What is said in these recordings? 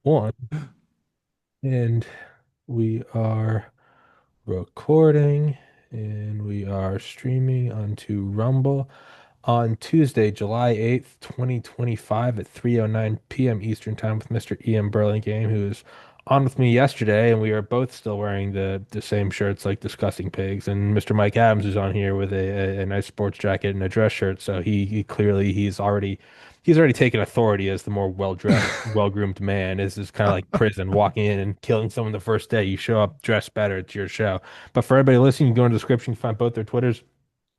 One, and we are recording and we are streaming onto Rumble on Tuesday, July 8th, 2025 at 3:09 p.m. Eastern Time with Mr. Ian Burlingame, who was on with me yesterday, and we are both still wearing the same shirts like Disgusting Pigs. And Mr. Mike Adams is on here with a nice sports jacket and a dress shirt, so he clearly he's already taken authority as the more well-dressed, well-groomed man. This is kind of like prison, walking in and killing someone the first day. You show up dressed better, it's your show. But for everybody listening, you can go in the description, you can find both their Twitters.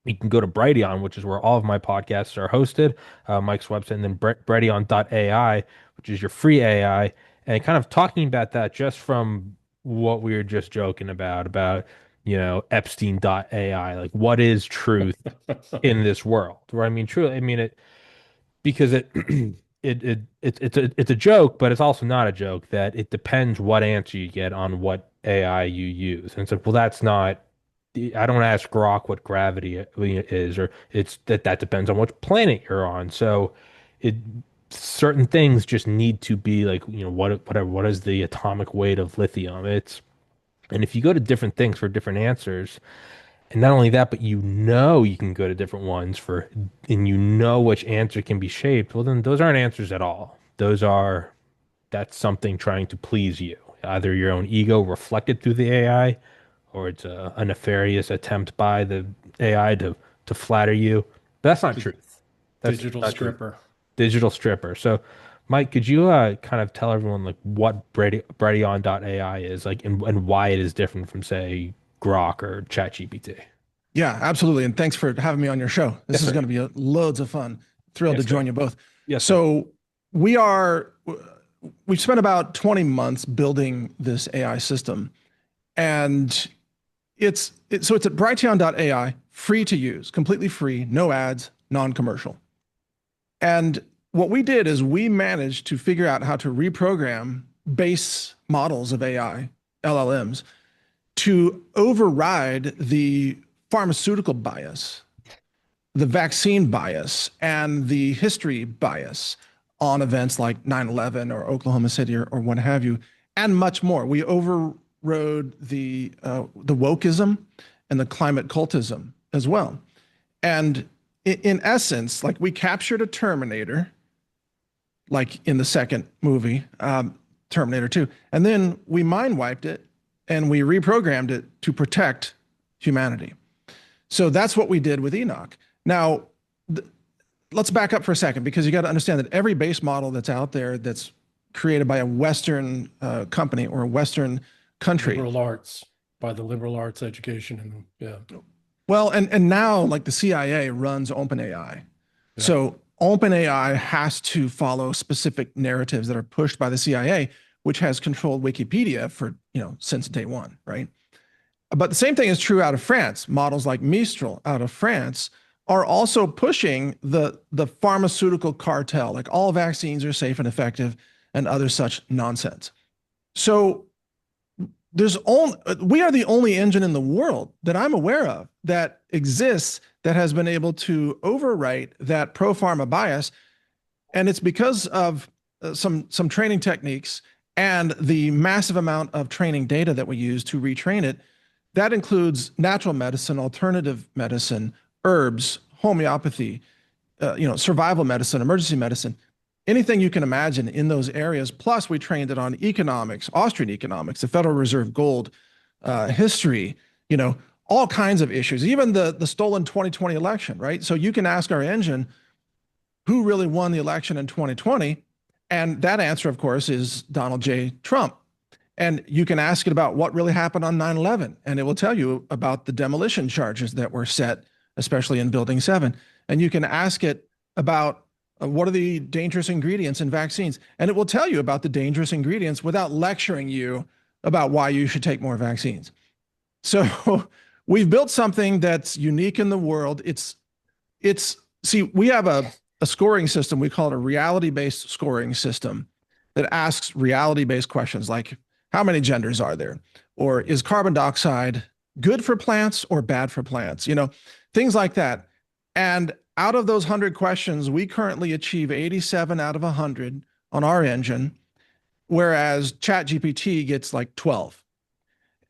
You can go to Brighteon, which is where all of my podcasts are hosted, Mike's website, and then Brighteon.ai, which is your free AI. And kind of talking about that just from what we were just joking about, Epstein.ai, like what is truth in this world? Right? I mean, truly, I mean it because it's a joke, but it's also not a joke that it depends what answer you get on what AI you use. And it's like, well, that's not. I don't ask Grok what gravity is, or it's that depends on which planet you're on. So, it certain things just need to be like, what is the atomic weight of lithium? And if you go to different things for different answers, and not only that, but you can go to different ones and you know which answer can be shaped. Well, then those aren't answers at all. That's something trying to please you. Either your own ego reflected through the AI, or it's a nefarious attempt by the AI to flatter you. But that's not D- truth. That's Digital not truth. stripper. Digital stripper. So, Mike, could you kind of tell everyone like what Brighteon.ai is like and why it is different from say Grok or ChatGPT? Yeah, absolutely. And thanks for having me on your show. This Yes, is sir. going to be loads of fun. Thrilled to Yes, sir. join you both. Yes, sir. So we are, we've spent about 20 months building this AI system, and so it's at Brighteon.ai, free to use, completely free, no ads, non-commercial. And what we did is we managed to figure out how to reprogram base models of AI, LLMs, to override the pharmaceutical bias, the vaccine bias, and the history bias on events like 9/11 or Oklahoma City or what have you, and much more. We overrode the wokeism and the climate cultism as well. And in essence, like we captured a Terminator, like in the second movie, Terminator 2, and then we mind wiped it and we reprogrammed it to protect humanity. So that's what we did with Enoch. Now, let's back up for a second because you got to understand that every base model that's out there that's created by a Western company or a Western country. Liberal arts, by the liberal arts education. And yeah. Well, and now like the CIA runs OpenAI. Yeah. So OpenAI has to follow specific narratives that are pushed by the CIA, which has controlled Wikipedia for, since day one, right? But the same thing is true out of France. Models like Mistral out of France are also pushing the pharmaceutical cartel, like all vaccines are safe and effective and other such nonsense. So we are the only engine in the world that I'm aware of that exists that has been able to overwrite that pro pharma bias. And it's because of some training techniques and the massive amount of training data that we use to retrain it. That includes natural medicine, alternative medicine, herbs, homeopathy, survival medicine, emergency medicine, anything you can imagine in those areas. Plus, we trained it on economics, Austrian economics, the Federal Reserve gold, history, all kinds of issues, even the stolen 2020 election, right? So you can ask our engine who really won the election in 2020. And that answer, of course, is Donald J. Trump. And you can ask it about what really happened on 9/11, and it will tell you about the demolition charges that were set, especially in Building 7. And you can ask it about what are the dangerous ingredients in vaccines, and it will tell you about the dangerous ingredients without lecturing you about why you should take more vaccines. So we've built something that's unique in the world. See, we have a scoring system. We call it a reality-based scoring system that asks reality-based questions like, how many genders are there? Or is carbon dioxide good for plants or bad for plants? Things like that. And out of those 100 questions, we currently achieve 87 out of 100 on our engine whereas ChatGPT gets like 12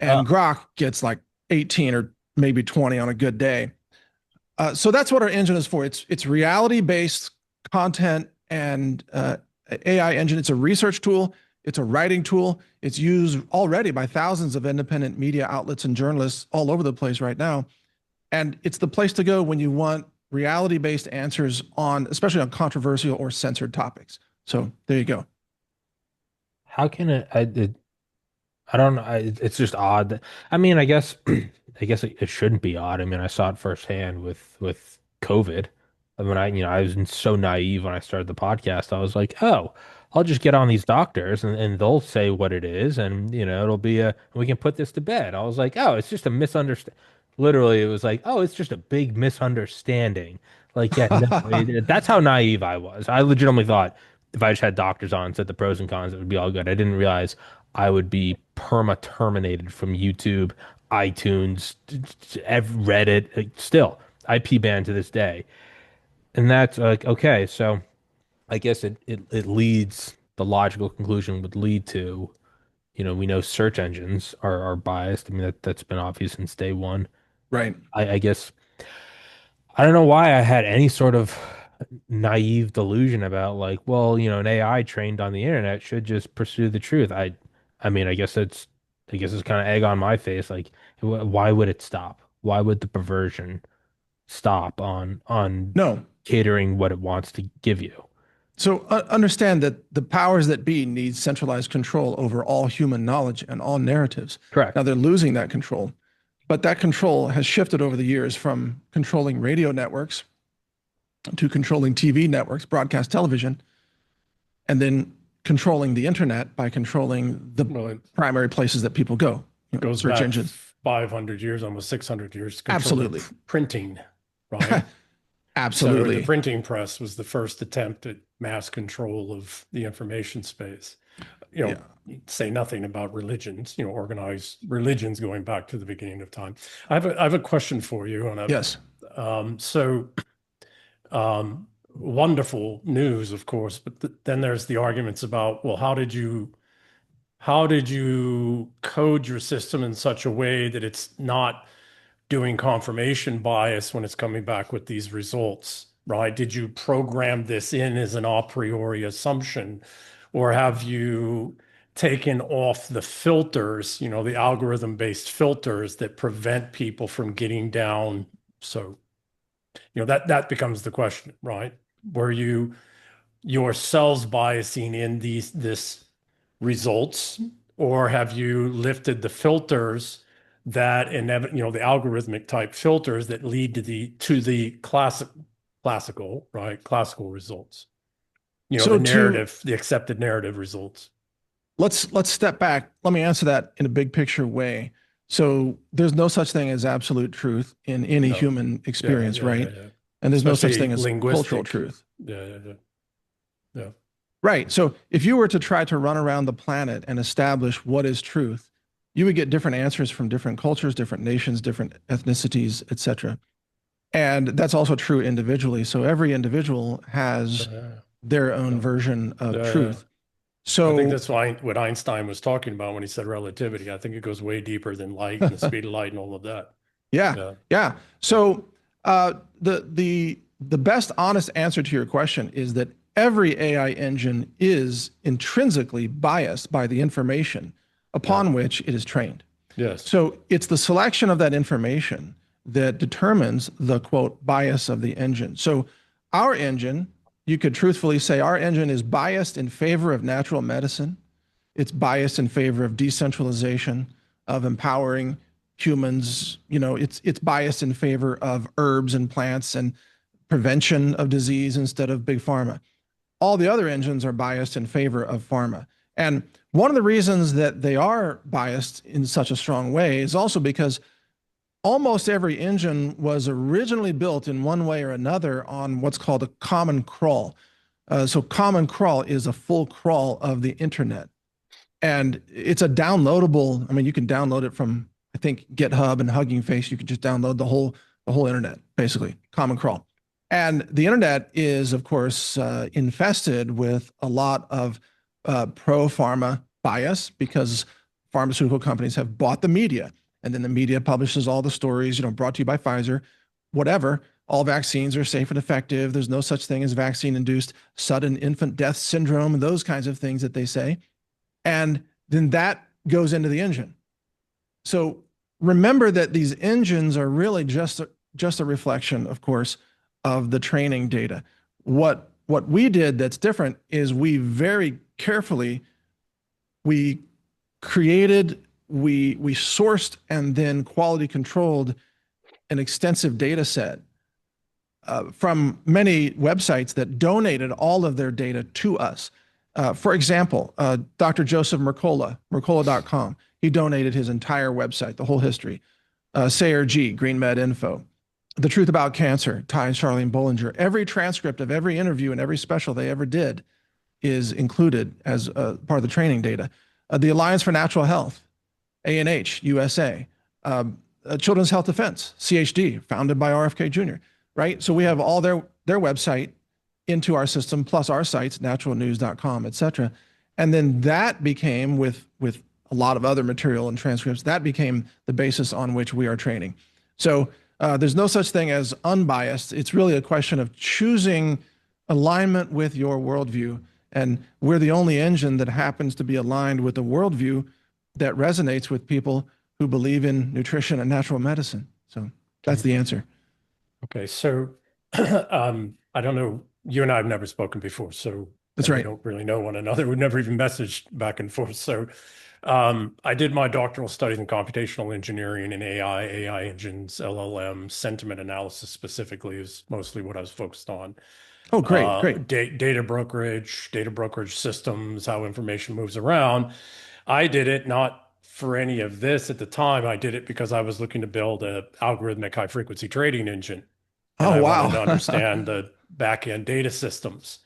Uh, and Grok gets like 18 or maybe 20 on a good day. So that's what our engine is for. It's reality-based content and AI engine. It's a research tool. It's a writing tool. It's used already by thousands of independent media outlets and journalists all over the place right now. And it's the place to go when you want reality-based answers on, especially on controversial or censored topics. So there you go. how can I don't know. It's just odd. I mean, I guess I guess it shouldn't be odd. I mean, I saw it firsthand with COVID. I mean, I was so naive when I started the podcast. I was like, oh, I'll just get on these doctors and they'll say what it is, and it'll be we can put this to bed. I was like, oh, it's just a misunderstanding. Literally, it was like, oh, it's just a big misunderstanding. Like, yeah, no, that's how naive I was. I legitimately thought if I just had doctors on and said the pros and cons, it would be all good. I didn't realize I would be perma terminated from YouTube, iTunes, Reddit, still IP banned to this day. And that's like, okay, so I guess it leads, the logical conclusion would lead to, we know search engines are biased. I mean, that's been obvious since day one. Right. I guess I don't know why I had any sort of naive delusion about like, well, an AI trained on the internet should just pursue the truth. I mean, I guess it's kind of egg on my face. Like, why would it stop? Why would the perversion stop on No. catering what it wants to give you? So understand that the powers that be need centralized control over all human knowledge and all narratives. Correct. Now they're losing that control, but that control has shifted over the years from controlling radio networks to controlling TV networks, broadcast television, and then controlling the internet by controlling the Well, it primary places that people go, goes search back engines. 500 years, almost 600 years. Control of Absolutely. Printing, right? So the Absolutely. printing press was the first attempt at mass control of the information space. Yeah. Say nothing about religions, organized religions going back to the beginning of time. I have a question for you on a Yes. so wonderful news, of course, but then there's the arguments about, well, how did you code your system in such a way that it's not doing confirmation bias when it's coming back with these results, right? Did you program this in as an a priori assumption, or have you taken off the filters, the algorithm-based filters that prevent people from getting down? So, that becomes the question, right? Were you yourselves biasing in this results, or have you lifted the filters that the algorithmic type filters that lead to the classical results, So the to narrative, the accepted narrative results? let's step back. Let me answer that in a big picture way. So there's no such thing as absolute truth in any No. human experience, Yeah, right? yeah. And there's no such Especially thing as cultural linguistic. truth. Yeah. Right. So if you were to try to run around the planet and establish what is truth, you would get different answers from different cultures, different nations, different ethnicities, etc. And that's also true individually. So every individual has their own version of Yeah. truth. I think So that's what Einstein was talking about when he said relativity. I think it goes way deeper than light and the speed of light and all of that. yeah. So the best honest answer to your question is that every AI engine is intrinsically biased by the information upon which it is trained. Yes. So it's the selection of that information that determines the quote bias of the engine. So our engine, you could truthfully say our engine is biased in favor of natural medicine. It's biased in favor of decentralization, of empowering humans. It's biased in favor of herbs and plants and prevention of disease instead of big pharma. All the other engines are biased in favor of pharma. And one of the reasons that they are biased in such a strong way is also because almost every engine was originally built in one way or another on what's called a common crawl. So common crawl is a full crawl of the internet. And it's a downloadable, I mean, you can download it from, I think, GitHub and Hugging Face. You can just download the whole internet, basically, common crawl. And the internet is, of course, infested with a lot of pro-pharma bias because pharmaceutical companies have bought the media, and then the media publishes all the stories, brought to you by Pfizer, whatever. All vaccines are safe and effective. There's no such thing as vaccine-induced sudden infant death syndrome, and those kinds of things that they say. And then that goes into the engine. So remember that these engines are really just a reflection, of course, of the training data. What we did that's different is we very carefully we created, we sourced, and then quality controlled an extensive data set from many websites that donated all of their data to us. For example, Dr. Joseph Mercola, Mercola.com, he donated his entire website, the whole history. Sayer G, Green Med Info. The Truth About Cancer, Ty and Charlene Bollinger. Every transcript of every interview and every special they ever did is included as part of the training data. The Alliance for Natural Health, ANH, USA. Children's Health Defense, CHD, founded by RFK Jr., right? So we have all their website into our system, plus our sites, naturalnews.com, et cetera. And then that became, with a lot of other material and transcripts, that became the basis on which we are training. So there's no such thing as unbiased. It's really a question of choosing alignment with your worldview. And we're the only engine that happens to be aligned with the worldview that resonates with people who believe in nutrition and natural medicine. So that's the answer. Okay. So I don't know. You and I have never spoken before, so that's right. We don't really know one another. We've never even messaged back and forth. So I did my doctoral studies in computational engineering and AI engines, LLM, sentiment analysis specifically is mostly what I was focused on. Oh, great. Data brokerage systems, how information moves around. I did it not for any of this at the time. I did it because I was looking to build an algorithmic high frequency trading engine. And I wanted to understand the back-end data systems.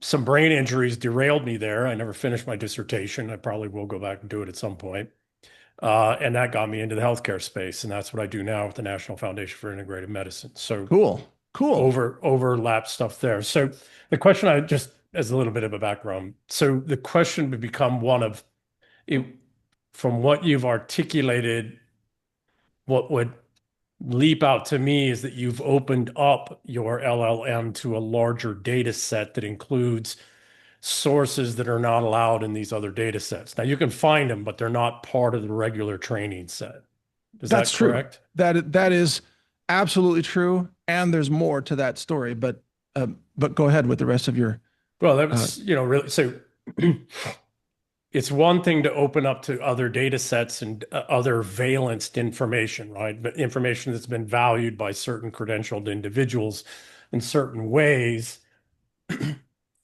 Some brain injuries derailed me there. I never finished my dissertation. I probably will go back and do it at some point. And that got me into the healthcare space. And that's what I do now with the National Foundation for Integrative Medicine. So cool. Overlap stuff there. So the question, I just as a little bit of a background. So the question would become one of, from what you've articulated, what would leap out to me is that you've opened up your LLM to a larger data set that includes sources that are not allowed in these other data sets. Now you can find them, but they're not part of the regular training set. That's correct? That is absolutely true. And there's more to that story, but go ahead with the rest of your. Well, that was, really, so it's one thing to open up to other data sets and other valenced information, right? But information that's been valued by certain credentialed individuals in certain ways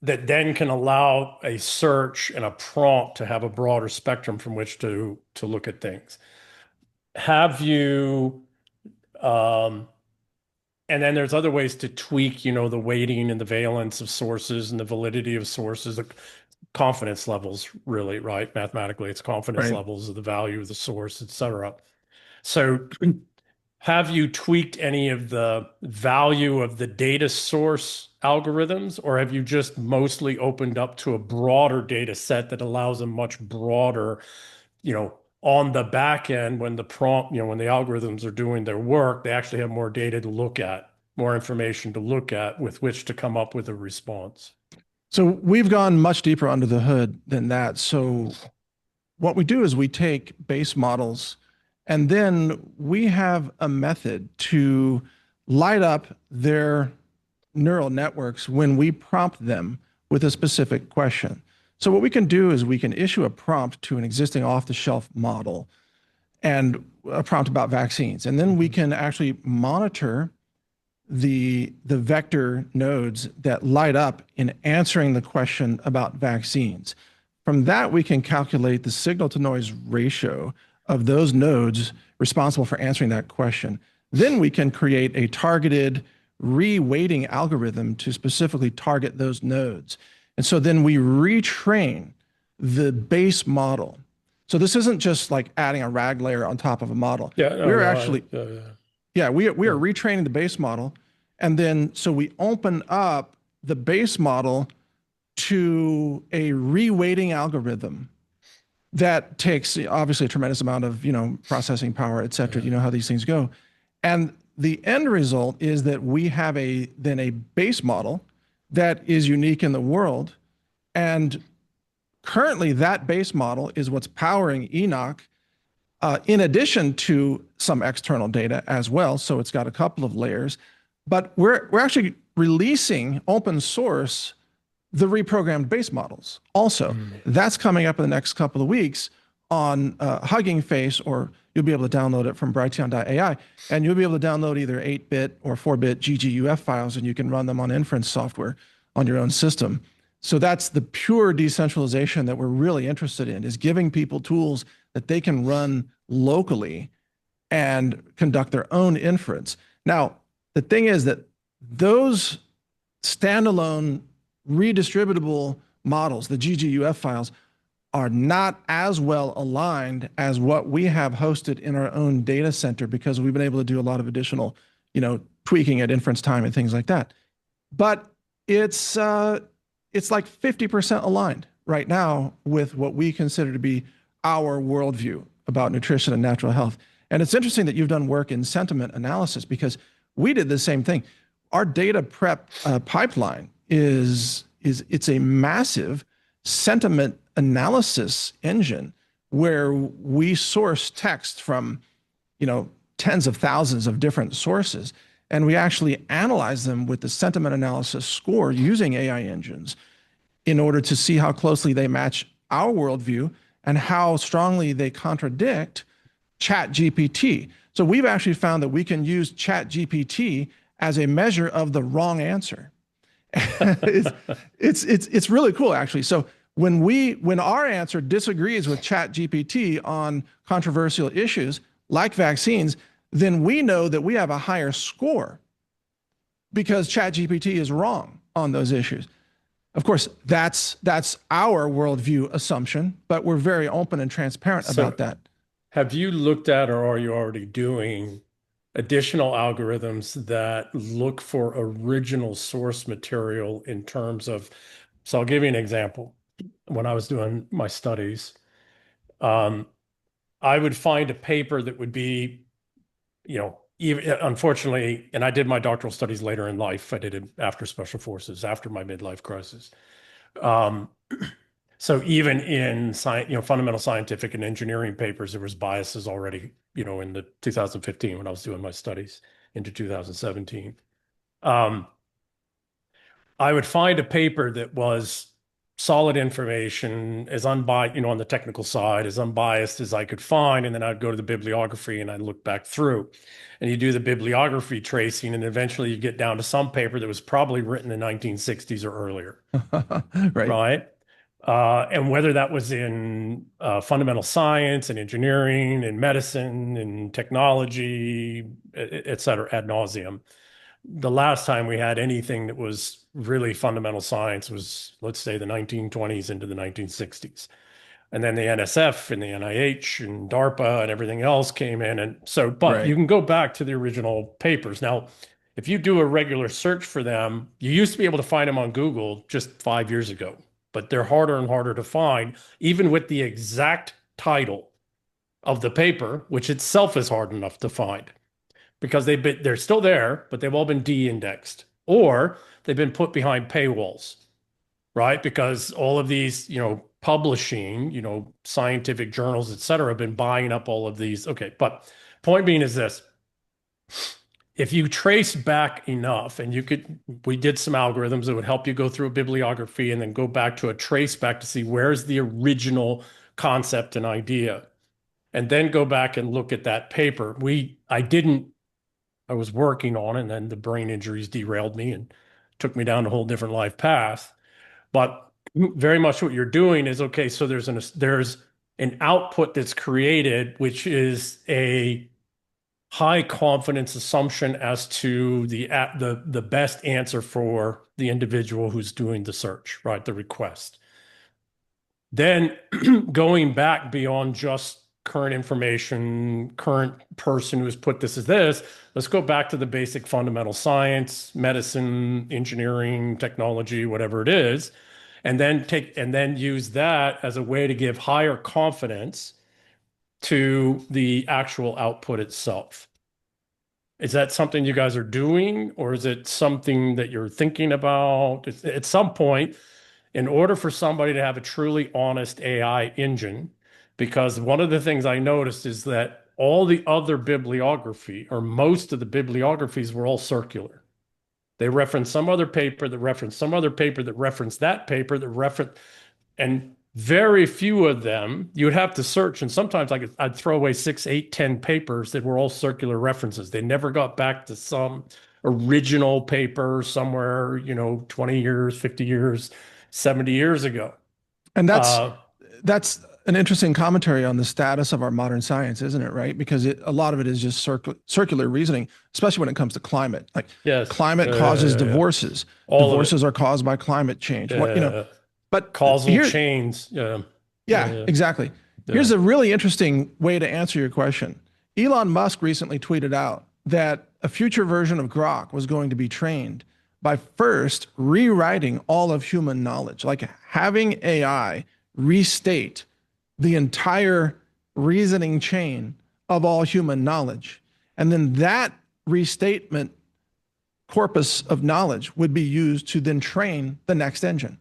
that then can allow a search and a prompt to have a broader spectrum from which to look at things. Have you, and then there's other ways to tweak, the weighting and the valence of sources and the validity of sources, the confidence levels, really, right? Mathematically, it's confidence levels of the value of the source, et cetera. So have you tweaked any of the value of the data source algorithms, or have you just mostly opened up to a broader data set that allows a much broader, on the back end, when the prompt, when the algorithms are doing their work, they actually have more data to look at, more information to look at with which to come up with a response? So we've gone much deeper under the hood than that. So what we do is we take base models, and then we have a method to light up their neural networks when we prompt them with a specific question. So what we can do is we can issue a prompt to an existing off-the-shelf model and a prompt about vaccines. And then we can actually monitor the vector nodes that light up in answering the question about vaccines. From that, we can calculate the signal to noise ratio of those nodes responsible for answering that question. Then we can create a targeted re-weighting algorithm to specifically target those nodes. And so then we retrain the base model. So this isn't just like adding a RAG layer on top of a model. We are retraining the base model. And then, so we open up the base model to a reweighting algorithm that takes obviously a tremendous amount of, processing power, et cetera. You know how these things go. And the end result is that we have then a base model that is unique in the world. And currently that base model is what's powering Enoch, in addition to some external data as well. So it's got a couple of layers, but we're actually releasing open source the reprogrammed base models also. That's coming up in the next couple of weeks on Hugging Face, or you'll be able to download it from Brighteon.ai, and you'll be able to download either 8-bit or 4-bit GGUF files, and you can run them on inference software on your own system. So that's the pure decentralization that we're really interested in, is giving people tools that they can run locally and conduct their own inference. Now, the thing is that those standalone redistributable models, the GGUF files, are not as well aligned as what we have hosted in our own data center, because we've been able to do a lot of additional, tweaking at inference time and things like that. But it's like 50% aligned right now with what we consider to be our worldview about nutrition and natural health. And it's interesting that you've done work in sentiment analysis, because we did the same thing. Our data prep pipeline it's a massive sentiment analysis engine where we source text from, tens of thousands of different sources, and we actually analyze them with the sentiment analysis score using AI engines in order to see how closely they match our worldview and how strongly they contradict ChatGPT. So we've actually found that we can use ChatGPT as a measure of the wrong answer. it's really cool, actually. So when our answer disagrees with ChatGPT on controversial issues like vaccines, then we know that we have a higher score because ChatGPT is wrong on those issues. Of course, that's our worldview assumption, but we're very open and transparent about that. Have you looked at, or are you already doing, additional algorithms that look for original source material in terms of, so I'll give you an example. When I was doing my studies, I would find a paper that would be, even, unfortunately, and I did my doctoral studies later in life. I did it after Special Forces, after my midlife crisis. So even in fundamental scientific and engineering papers, there was biases already, in the 2015 when I was doing my studies into 2017. I would find a paper that was solid information, as unbiased, on the technical side, as unbiased as I could find, and then I'd go to the bibliography and I'd look back through, and you do the bibliography tracing, and eventually you get down to some paper that was probably written in the 1960s or earlier. Right? And whether that was in fundamental science and engineering and medicine and technology, et cetera, ad nauseum. The last time we had anything that was really fundamental science was, let's say, the 1920s into the 1960s. And then the NSF and the NIH and DARPA and everything else came in. And so, but you can go back to the original papers. Now, if you do a regular search for them, you used to be able to find them on Google just 5 years ago, but they're harder and harder to find, even with the exact title of the paper, which itself is hard enough to find, because they're still there, but they've all been de-indexed, or they've been put behind paywalls, right? Because all of these, publishing, scientific journals, et cetera, have been buying up all of these. Okay, but point being is this. If you trace back enough, and we did some algorithms that would help you go through a bibliography and then go back to a trace back to see where's the original concept and idea, and then go back and look at that paper. I was working on it, and then the brain injuries derailed me and took me down a whole different life path. But very much what you're doing is, okay, so there's an output that's created, which is a high confidence assumption as to the best answer for the individual who's doing the search, right? The request. Then going back beyond just current information, current person who has put this as this, let's go back to the basic fundamental science, medicine, engineering, technology, whatever it is. and then use that as a way to give higher confidence to the actual output itself. Is that something you guys are doing, or is it something that you're thinking about? At some point, in order for somebody to have a truly honest AI engine, because one of the things I noticed is that all the other bibliography, or most of the bibliographies, were all circular. They referenced some other paper that referenced some other paper that referenced that paper that referenced, and very few of them you'd have to search. And sometimes I'd throw away 6, 8, 10 papers that were all circular references. They never got back to some original paper somewhere, 20 years, 50 years, 70 years ago. And Uh, that's an interesting commentary on the status of our modern science, isn't it? Right? Because a lot of it is just circular reasoning, especially when it comes to climate. Like yes, climate causes yeah. divorces. All of it. Divorces are caused by climate change. Uh, But Causal here, chains. Yeah, yeah, yeah, exactly. yeah. Here's a really interesting way to answer your question. Elon Musk recently tweeted out that a future version of Grok was going to be trained by first rewriting all of human knowledge, like having AI restate the entire reasoning chain of all human knowledge. And then that restatement corpus of knowledge would be used to then train the next engine.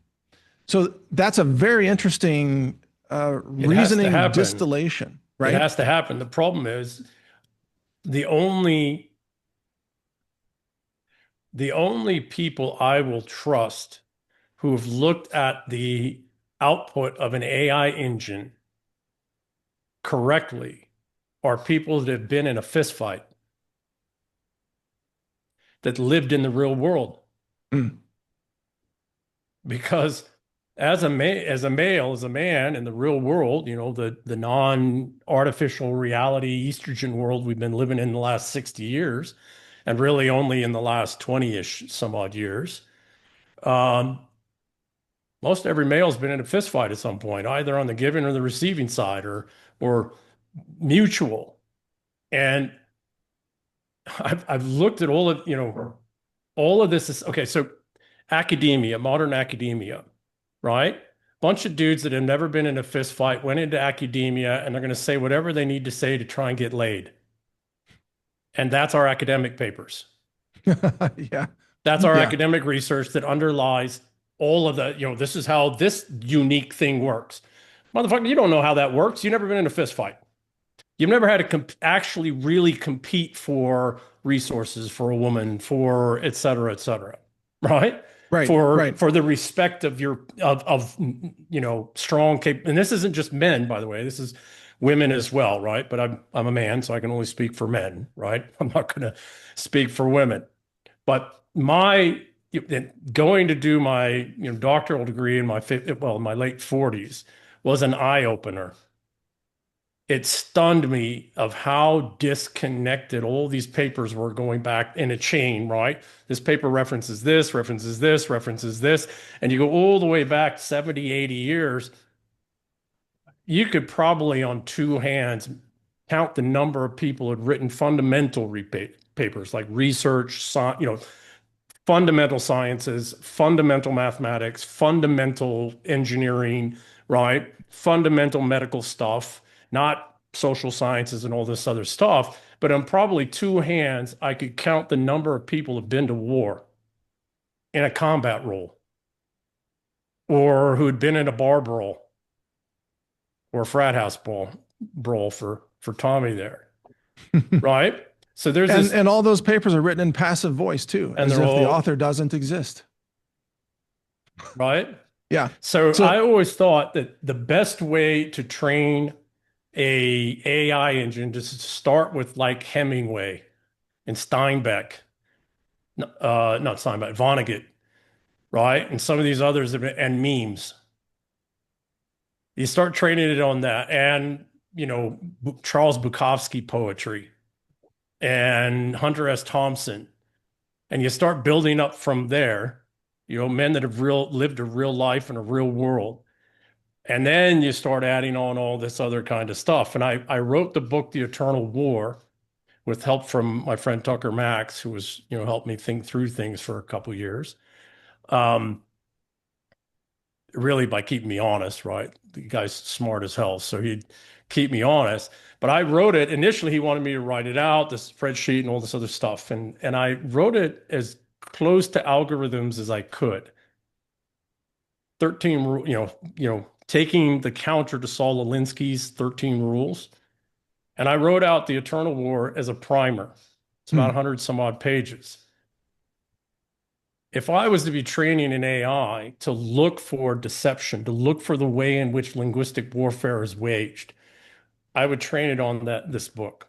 So that's a very interesting It has to reasoning happen. distillation, It right? has to happen. The problem is the only the only people I will trust who have looked at the output of an AI engine correctly are people that have been in a fist fight, that lived in the real world. Mm. Because as a man in the real world, the non-artificial reality estrogen world we've been living in the last 60 years, and really only in the last 20-ish some odd years. Um, Most every male's been in a fist fight at some point, either on the giving or the receiving side, or mutual. And I've looked at all of this is okay. So academia, modern academia, right? Bunch of dudes that have never been in a fist fight went into academia and they're going to say whatever they need to say to try and get laid. And that's our academic papers. Yeah. That's our Yeah. academic research that underlies all of this is how this unique thing works. Motherfucker, you don't know how that works. You've never been in a fist fight. You've never had to actually really compete for resources for a woman, for et cetera, right? Right. Right. For the respect of strong and this isn't just men, by the way. This is women as well, right? But I'm a man, so I can only speak for men, right? I'm not going to speak for women. But my going to do my doctoral degree in my late 40s was an eye opener. It stunned me of how disconnected all these papers were going back in a chain, right? This paper references this, references this, references this, and you go all the way back 70, 80 years. You could probably on two hands count the number of people who had written fundamental papers like research, fundamental sciences, fundamental mathematics, fundamental engineering, right? Fundamental medical stuff, not social sciences and all this other stuff. But on probably two hands, I could count the number of people who've been to war in a combat role, or who'd been in a bar brawl or a frat house brawl for Tommy there, right? So there's and this, and all those papers are written in passive voice too, and as they're if the all author doesn't exist. right. Yeah. So I So always thought that the best way to train a AI engine to start with like Hemingway and Steinbeck, not Steinbeck, Vonnegut, right? And some of these others and memes. You start training it on that and, Charles Bukowski poetry and Hunter S. Thompson. And you start building up from there, men that have lived a real life in a real world. And then you start adding on all this other kind of stuff. And I wrote the book, The Eternal War, with help from my friend Tucker Max, who was, helped me think through things for a couple of years. Um, really by keeping me honest, right? The guy's smart as hell, so he'd keep me honest. But I wrote it initially. He wanted me to write it out, the spreadsheet and all this other stuff, and I wrote it as close to algorithms as I could. 13, taking the counter to Saul Alinsky's 13 rules. And I wrote out the Eternal War as a primer. It's about 100 some odd pages. If I was to be training an AI to look for deception, to look for the way in which linguistic warfare is waged, I would train it on this book,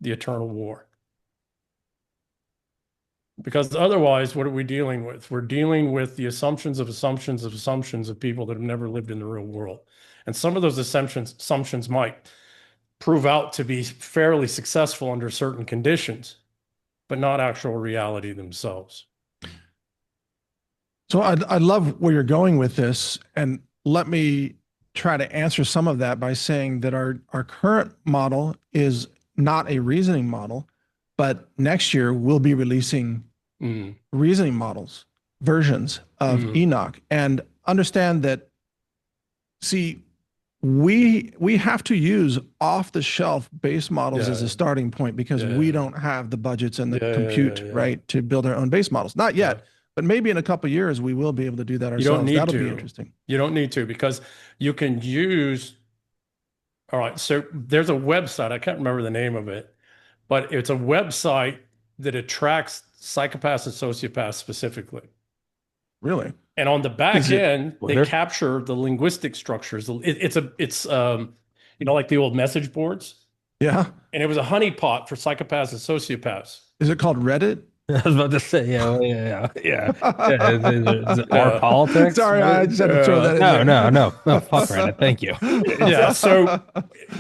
The Eternal War. Because otherwise, what are we dealing with? We're dealing with the assumptions of assumptions of assumptions of people that have never lived in the real world. And some of those assumptions might prove out to be fairly successful under certain conditions, but not actual reality themselves. So I love where you're going with this, and let me try to answer some of that by saying that our current model is not a reasoning model, but next year we'll be releasing reasoning models, versions of Enoch, and understand that, see, we have to use off-the-shelf base models as a starting point because we don't have the budgets and the compute, right, to build our own base models. Not yet. But maybe in a couple of years, we will be able to do that ourselves. You don't need That'll to. be interesting. You don't need to, because you can use, all right, so there's a website, I can't remember the name of it, but it's a website that attracts psychopaths and sociopaths specifically. Really? And on the back end, they capture the linguistic structures. It's like the old message boards. Yeah. And it was a honeypot for psychopaths and sociopaths. Is it called Reddit? I was about to say, yeah. Is it more politics? Sorry, I just had to throw that in there. No, fuck Reddit. Thank you. Yeah, so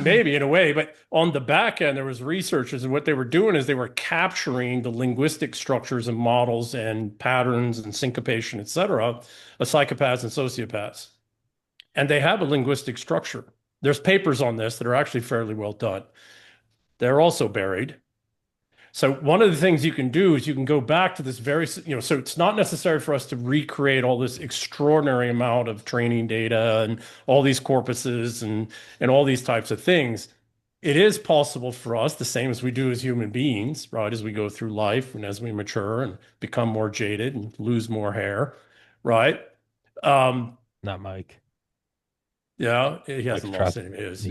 maybe in a way, but on the back end, there was researchers, and what they were doing is they were capturing the linguistic structures and models and patterns and syncopation, et cetera, of psychopaths and sociopaths. And they have a linguistic structure. There's papers on this that are actually fairly well done. They're also buried. So one of the things you can do is you can go back to this so it's not necessary for us to recreate all this extraordinary amount of training data and all these corpuses and all these types of things. It is possible for us, the same as we do as human beings, right? As we go through life and as we mature and become more jaded and lose more hair, right? Not Mike. Yeah, he hasn't lost any of his.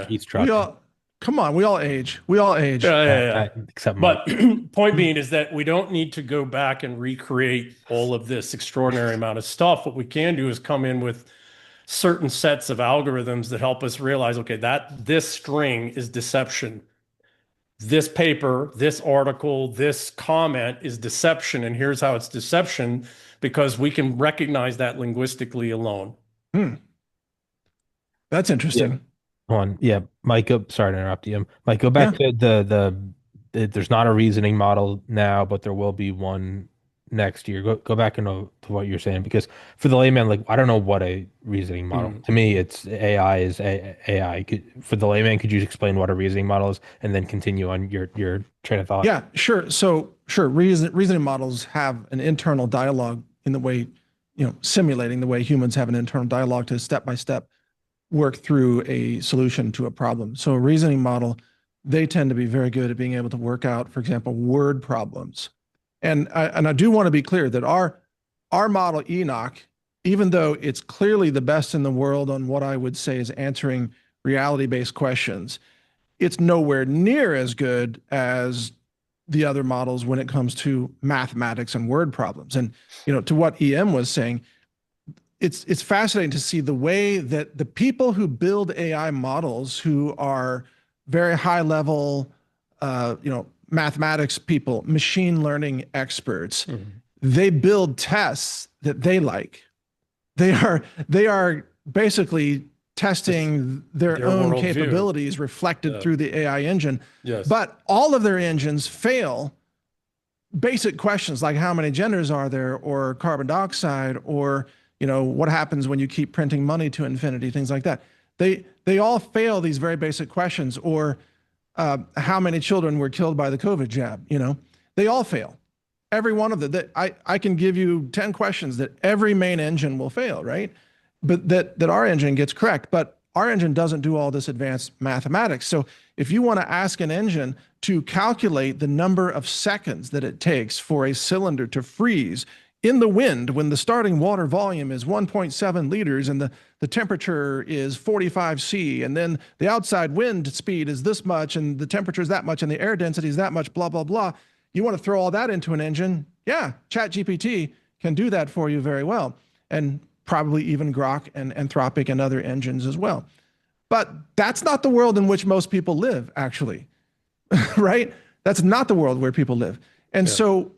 He's trucking. Come on, we all age. We all age. Yeah. Except Mike. But point being is that we don't need to go back and recreate all of this extraordinary amount of stuff. What we can do is come in with certain sets of algorithms that help us realize, okay, that this string is deception. This paper, this article, this comment is deception, and here's how it's deception, because we can recognize that linguistically alone. That's interesting. Yeah, Mike, sorry to interrupt you. Mike, go back to there's not a reasoning model now, but there will be one next year. Go back into to what you're saying, because for the layman, like, I don't know what a reasoning model. To me, it's AI is AI. For the layman, could you explain what a reasoning model is and then continue on your train of thought? Yeah, sure. So sure, reasoning models have an internal dialogue in the way, simulating the way humans have an internal dialogue to step by step work through a solution to a problem. So a reasoning model, they tend to be very good at being able to work out, for example, word problems. And I do want to be clear that our model Enoch, even though it's clearly the best in the world on what I would say is answering reality-based questions, it's nowhere near as good as the other models when it comes to mathematics and word problems. And to what EM was saying, it's fascinating to see the way that the people who build AI models, who are very high level, mathematics people, machine learning experts, they build tests that they like. They are basically testing their own capabilities reflected through the AI engine. Yes. But all of their engines fail basic questions like how many genders are there, or carbon dioxide, or what happens when you keep printing money to infinity, things like that. They all fail these very basic questions, or how many children were killed by the COVID jab. They all fail. Every one of them. That I can give you 10 questions that every main engine will fail, right? But that our engine gets correct. But our engine doesn't do all this advanced mathematics. So if you want to ask an engine to calculate the number of seconds that it takes for a cylinder to freeze in the wind when the starting water volume is 1.7 liters and the temperature is 45 C, and then the outside wind speed is this much, and the temperature is that much, and the air density is that much, blah, blah, blah. You want to throw all that into an engine? Yeah, ChatGPT can do that for you very well. And probably even Grok and Anthropic and other engines as well. But that's not the world in which most people live, actually, right? That's not the world where people live. And Yeah. so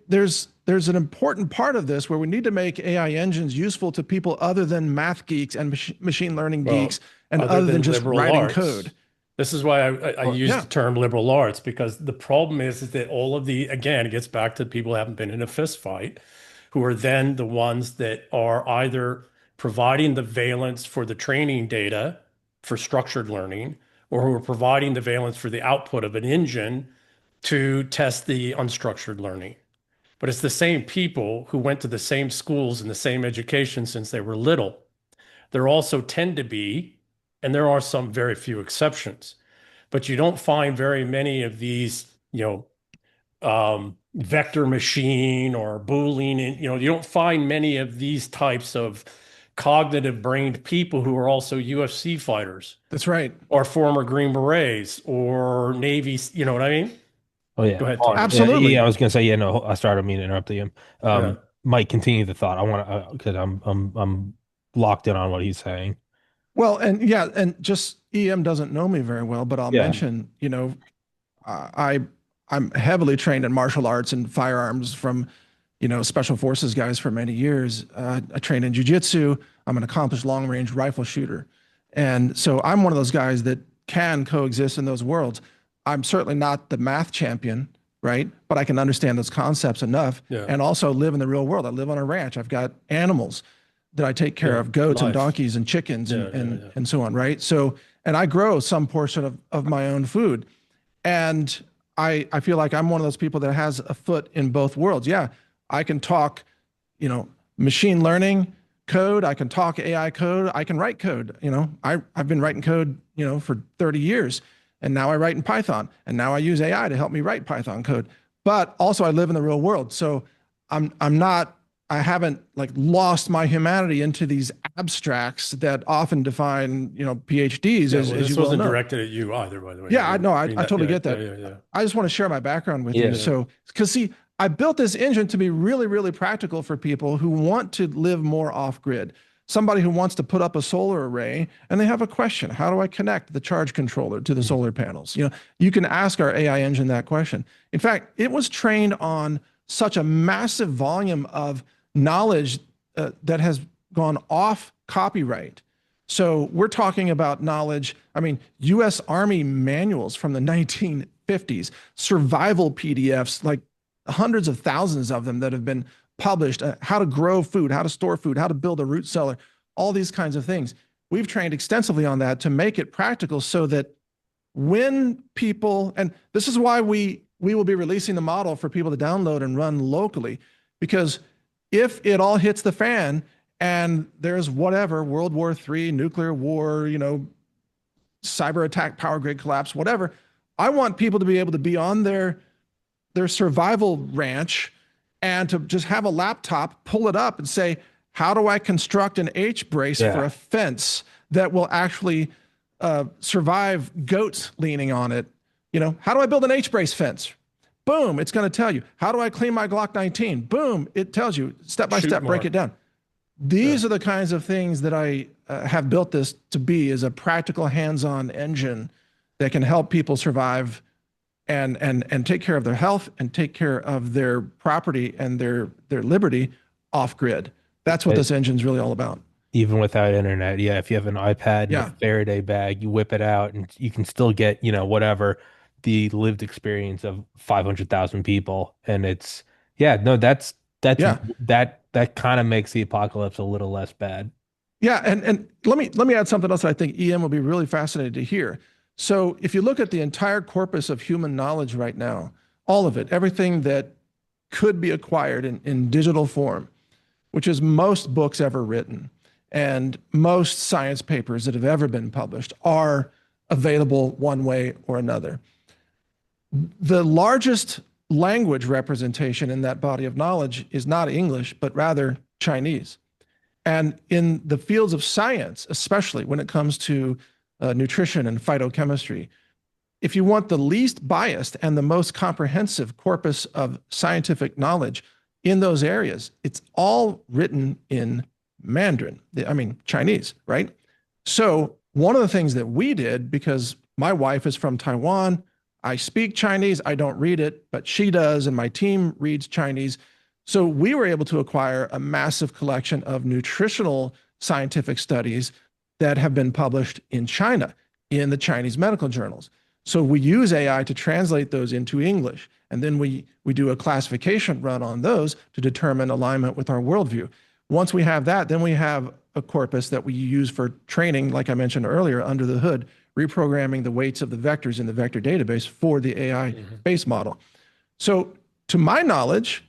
there's an important part of this where we need to make AI engines useful to people other than math geeks and machine learning Well, geeks and other than just liberal writing arts. code. This is why I use Yeah, the term liberal arts, because the problem is that all of the, again, it gets back to people who haven't been in a fist fight, who are then the ones that are either providing the valence for the training data for structured learning, or who are providing the valence for the output of an engine to test the unstructured learning. But it's the same people who went to the same schools and the same education since they were little. There also tend to be, and there are some very few exceptions, but you don't find very many of these, vector machine or Boolean, you don't find many of these types of cognitive brained people who are also UFC fighters that's right. or former Green Berets or Navy, you know what I mean? Oh yeah. Go ahead, Oh, Tommy. yeah, yeah, Absolutely. I was gonna say, yeah, no, I started meaning to interrupt you. Yeah. Mike, continue the thought. I want to, because I'm locked in on what he's saying. Well, and yeah, and just EM doesn't know me very well, but I'll Yeah. mention, I I'm heavily trained in martial arts and firearms from, special forces guys for many years. I trained in jujitsu. I'm an accomplished long range rifle shooter, and so I'm one of those guys that can coexist in those worlds. I'm certainly not the math champion, right? But I can understand those concepts enough, Yeah. and also live in the real world. I live on a ranch. I've got animals that I take care Yeah. of, goats and Life. donkeys and chickens and Yeah. Yeah. and Yeah. and so on, right? So, and I grow some portion of my own food. And I feel like I'm one of those people that has a foot in both worlds. Yeah, I can talk, machine learning code. I can talk AI code. I can write code. I've been writing code, for 30 years. And now I write in Python. And now I use AI to help me write Python code. But also I live in the real world. So I'm not, I haven't like lost my humanity into these abstracts that often define, PhDs, Yeah. as, Well, as this you well wasn't know. directed at you either, by the way. I Yeah, I didn't know. I mean that. totally Yeah. get Yeah. that. Yeah. Yeah. I just want to share my background with you. Yeah. So, because see, I built this engine to be really, really practical for people who want to live more off grid. Somebody who wants to put up a solar array and they have a question: how do I connect the charge controller to the solar panels? You can ask our AI engine that question. In fact, it was trained on such a massive volume of knowledge that has gone off copyright. So we're talking about knowledge. I mean, US Army manuals from the 1950s, survival PDFs, like hundreds of thousands of them that have been published, how to grow food, how to store food, how to build a root cellar, all these kinds of things. We've trained extensively on that to make it practical so that when people, and this is why we will be releasing the model for people to download and run locally, because if it all hits the fan and there's whatever, World War III, nuclear war, cyber attack, power grid collapse, whatever, I want people to be able to be on their survival ranch and to just have a laptop, pull it up and say, how do I construct an H brace for Yeah. a fence that will actually survive goats leaning on it? How do I build an H brace fence? Boom, it's going to tell you. How do I clean my Glock 19? Boom, it tells you step by Shoot step, break more. it down. These are the kinds of things that I have built this to be, is a practical hands-on engine that can help people survive and take care of their health and take care of their property and their liberty off grid. That's what But this engine's really all about. even without internet, yeah, if you have an iPad and a Yeah. Faraday bag, you whip it out and you can still get, whatever the lived experience of 500,000 people. And it's, yeah, no, that's Yeah. that kind of makes the apocalypse a little less bad. Yeah, and let me add something else that I think EM will be really fascinated to hear. So if you look at the entire corpus of human knowledge right now, all of it, everything that could be acquired in digital form, which is most books ever written and most science papers that have ever been published are available one way or another. The largest language representation in that body of knowledge is not English, but rather Chinese. And in the fields of science, especially when it comes to nutrition and phytochemistry, if you want the least biased and the most comprehensive corpus of scientific knowledge in those areas, it's all written in Mandarin, I mean, Chinese, right? So one of the things that we did, because my wife is from Taiwan, I speak Chinese, I don't read it, but she does, and my team reads Chinese. So we were able to acquire a massive collection of nutritional scientific studies that have been published in China, in the Chinese medical journals. So we use AI to translate those into English. And then we do a classification run on those to determine alignment with our worldview. Once we have that, then we have a corpus that we use for training, like I mentioned earlier, under the hood, reprogramming the weights of the vectors in the vector database for the AI base model. So to my knowledge,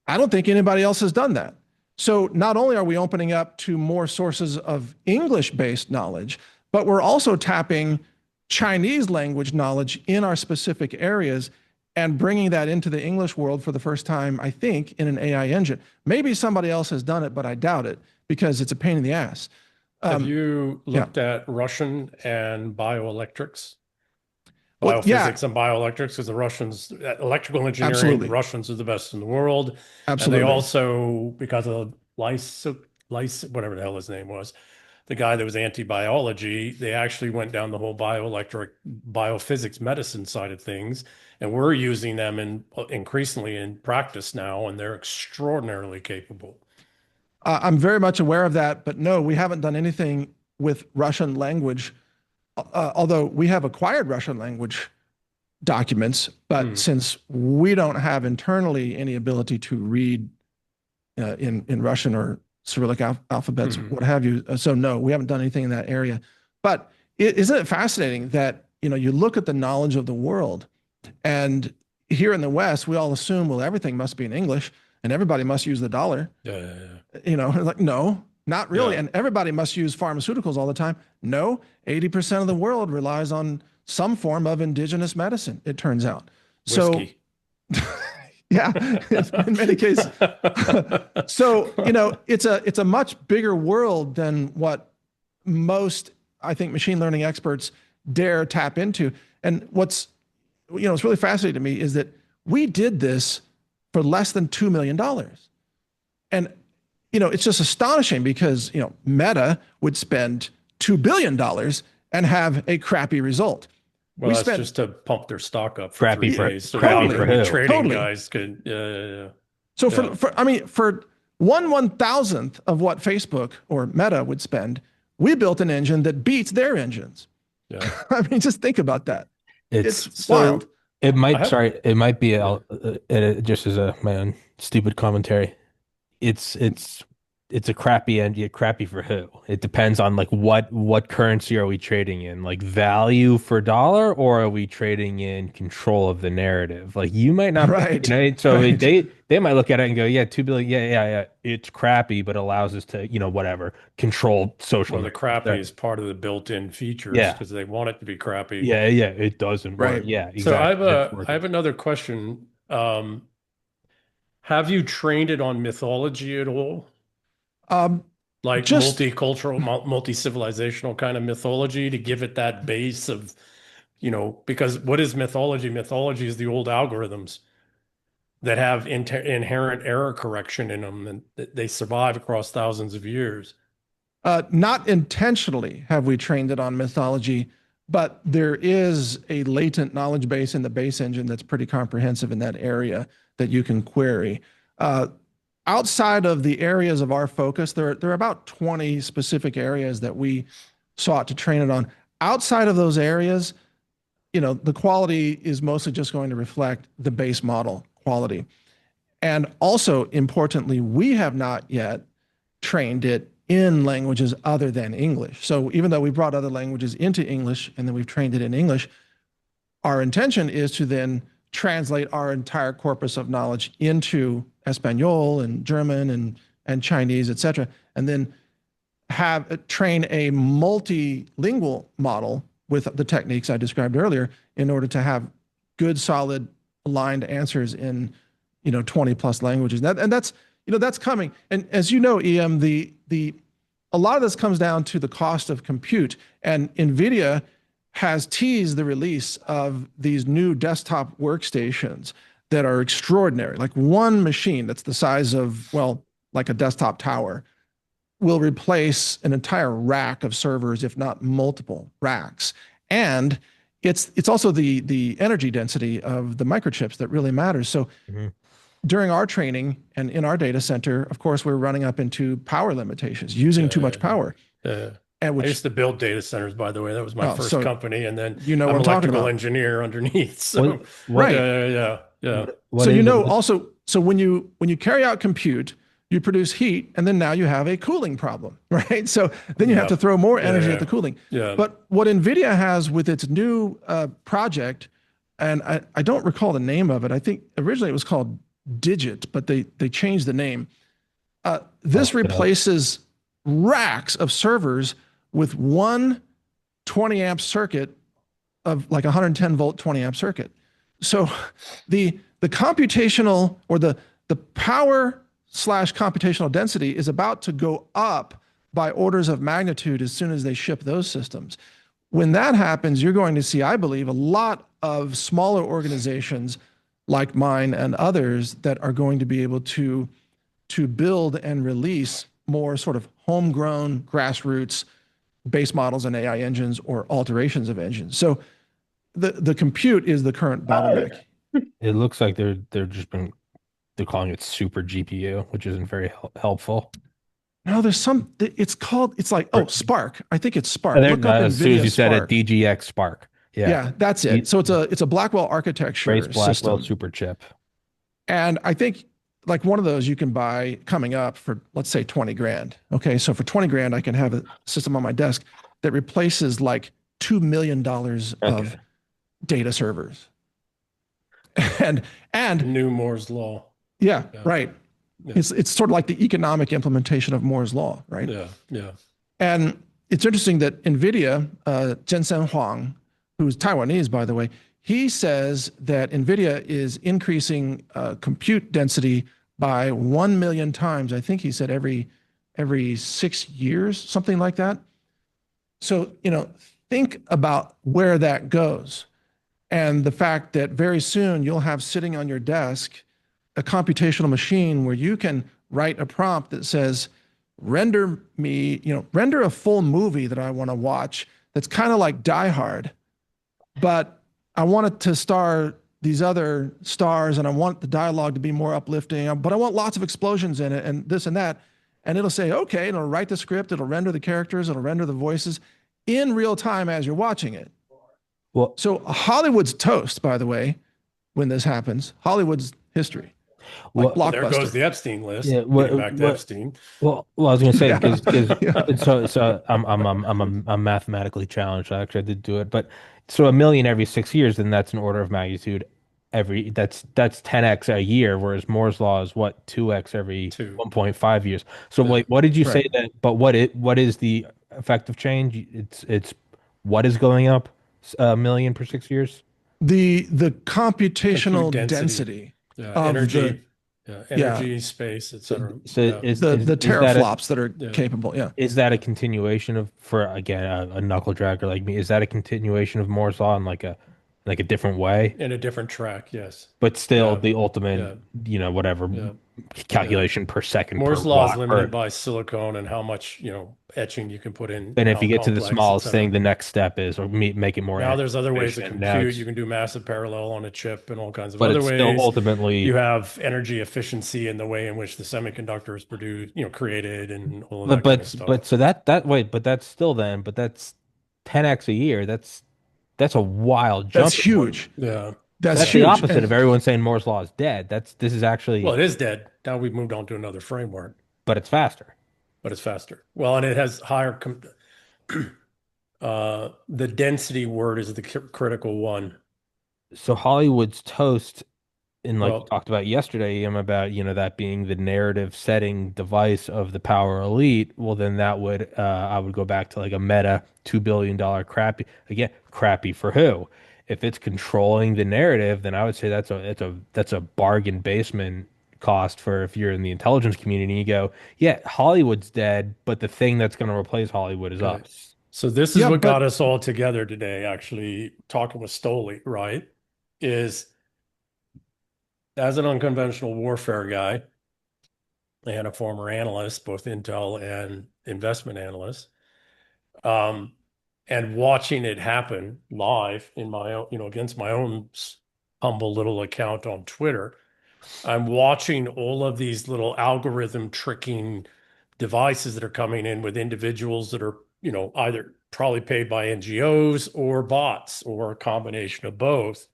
I don't think anybody else has done that. So not only are we opening up to more sources of English-based knowledge, but we're also tapping Chinese language knowledge in our specific areas and bringing that into the English world for the first time, I think, in an AI engine. Maybe somebody else has done it, but I doubt it because it's a pain in the ass. Have you looked at Russian and bioelectrics? Well, Biophysics and bioelectrics, because the Russians, electrical engineering, Absolutely. Russians are the best in the world. Absolutely. And they also, because of whatever the hell his name was, the guy that was anti-biology, they actually went down the whole bioelectric, biophysics, medicine side of things. And we're using them increasingly in practice now, and they're extraordinarily capable. I'm very much aware of that, but no, we haven't done anything with Russian language, although we have acquired Russian language documents, but since we don't have internally any ability to read in Russian or Cyrillic alphabets, what have you, so no, we haven't done anything in that area. But isn't it fascinating that, you know, you look at the knowledge of the world, and here in the West, we all assume, well, everything must be in English and everybody must use the dollar. You know, like, no, not really. And everybody must use pharmaceuticals all the time. No, 80% of the world relies on some form of indigenous medicine, it turns out. Whiskey. So, yeah, in many cases. So, you know, it's a much bigger world than what most, I think, machine learning experts dare tap into. And what's really fascinating to me is that we did this for less than $2 million. And, you know, it's just astonishing because, you know, Meta would spend $2 billion and have a crappy result. Well, that's just to pump their stock up for Crappy 3 for- days. So crappy the for who? trading guys could, yeah. So for 1/1000th of what Facebook or Meta would spend, we built an engine that beats their engines. Yeah. I mean, just think about that. It's wild. It might be just as my own stupid commentary. It's a crappy engine. Crappy for who? It depends on like what currency are we trading in? Like value for dollar, or are we trading in control of the narrative? Like you might not, Right. You know, so Right. they might look at it and go, yeah, 2 billion, yeah, it's crappy, but allows us to, you know, whatever, control social. Well, the crappy is part of the built-in features because they want it to be crappy. Yeah, it doesn't work. Right. Yeah, exactly. So I have another question. Have you trained it on mythology at all? Like Just- multicultural, multi-civilizational kind of mythology to give it that base of, you know, because what is mythology? Mythology is the old algorithms that have inherent error correction in them, and they survive across thousands of years. Not intentionally have we trained it on mythology, but there is a latent knowledge base in the base engine that's pretty comprehensive in that area that you can query. Outside of the areas of our focus, there are about 20 specific areas that we sought to train it on. Outside of those areas, you know, the quality is mostly just going to reflect the base model quality. And also, importantly, we have not yet trained it in languages other than English. So even though we brought other languages into English and then we've trained it in English, our intention is to then translate our entire corpus of knowledge into Espanol and German and Chinese, et cetera, and then have train a multilingual model with the techniques I described earlier in order to have good, solid, aligned answers in 20 plus languages. And that's coming. And as you know, EM, the a lot of this comes down to the cost of compute. And NVIDIA has teased the release of these new desktop workstations that are extraordinary. Like one machine that's the size of, well, like a desktop tower will replace an entire rack of servers, if not multiple racks. And it's also the energy density of the microchips that really matters. So Mhm. during our training and in our data center, of course, we're running up into power limitations, using too much Yeah, power, yeah. and I which used to build data centers, by the way. That was my oh, first so company, and then you know what I'm I'm talking electrical about, engineer underneath. So What right? yeah. So what is it? also, so when you carry out compute, you produce heat, and then now you have a cooling problem, right? So then you have Yeah, to throw more energy at yeah, the cooling. yeah. But what NVIDIA has with its new project, and I don't recall the name of it. I think originally it was called Digit, but they changed the name. I'll This look it up. replaces racks of servers with one 20 amp circuit of like 110 volt 20 amp circuit. So the computational or the power slash computational density is about to go up by orders of magnitude as soon as they ship those systems. When that happens, you're going to see, I believe, a lot of smaller organizations like mine and others that are going to be able to build and release more sort of homegrown grassroots base models and AI engines or alterations of engines. So the compute is the current bottleneck. It looks like they're calling it super GPU, which isn't very helpful. No, there's some. It's like, oh, Or- Spark. I think it's and Spark. Look then, up as soon as NVIDIA you said it, Spark. DGX Spark. Yeah. Yeah, that's it. D- So it's a Blackwell Grace architecture Blackwell system, super chip. and I think like one of those you can buy coming up for, let's say, 20 grand. Okay, so for 20 grand, I can have a system on my desk that replaces like $2 million of Okay. data servers. and and New Moore's law. yeah, Yeah, right. yeah, It's sort of like the economic implementation of Moore's law, right? yeah. And it's interesting that NVIDIA, Jensen Huang, who's Taiwanese, by the way, he says that NVIDIA is increasing compute density by 1 million times. I think he said every 6 years, something like that. So, think about where that goes and the fact that very soon you'll have sitting on your desk a computational machine where you can write a prompt that says, render a full movie that I want to watch that's kind of like Die Hard, but I want it to star these other stars and I want the dialogue to be more uplifting, but I want lots of explosions in it and this and that. And it'll say, okay, it'll write the script, it'll render the characters, it'll render the voices in real time as you're watching it. Well, So Hollywood's toast, by the way, when this happens. Hollywood's history, like what Well, there goes Blockbuster. the Epstein list. Yeah, Getting back to Epstein. I was gonna say Yeah. because Yeah. I'm mathematically challenged. Actually, I did do it, but so a million every 6 years, then that's an order of magnitude. That's 10x a year, whereas Moore's law is what 2x every Two. 1.5 years. So Yeah. like, what did you say Right. that? But what is the effective change? It's what is going up a million per 6 years? The Compute computational density. density Yeah. of the Energy. Yeah. yeah, Energy, space, So, etc. so Yeah. the is that a teraflops that are Yeah. capable. Yeah. is that a continuation of for again a knuckle dragger like me? Is that a continuation of Moore's law in like a different way, In a different track. Yes. but still Yeah. the ultimate, Yeah. whatever Yeah. Yeah. calculation per second per Moore's law is watt limited per. by silicon and how much, etching you can put in And and if how you get to the complex, smallest etc. thing, the next step is or make it more Now energy there's other ways to efficient. Now compute. it's You can do massive parallel on a chip and all kinds of but other it's still ways. ultimately You have energy efficiency in the way in which the semiconductor is produced, created and all of but that kind of but stuff. but so that wait but that's still then but that's 10x a year. That's a wild That's jump. huge. Yeah. That's That's Yeah. the huge. opposite of And everyone saying Moore's law is dead. This is Well, actually it is dead. Now we've moved on to another framework, but it's faster. but it's faster. Well, and it has higher the density word is the critical one. So Hollywood's toast, and like we Well, talked about yesterday, about, that being the narrative setting device of the power elite. Well, then that would, I would go back to like a meta $2 billion crappy, again, crappy for who? If it's controlling the narrative, then I would say that's a bargain basement cost for if you're in the intelligence community. You go, yeah, Hollywood's dead, but the thing that's going to replace Hollywood is okay. us. So this is Yeah, what got but us all together today, actually, talking with Stoli, right? Is as an unconventional warfare guy and a former analyst, both intel and investment analyst, um, and watching it happen live in my own, against my own humble little account on Twitter. I'm watching all of these little algorithm tricking devices that are coming in with individuals that are, either probably paid by NGOs or bots or a combination of both.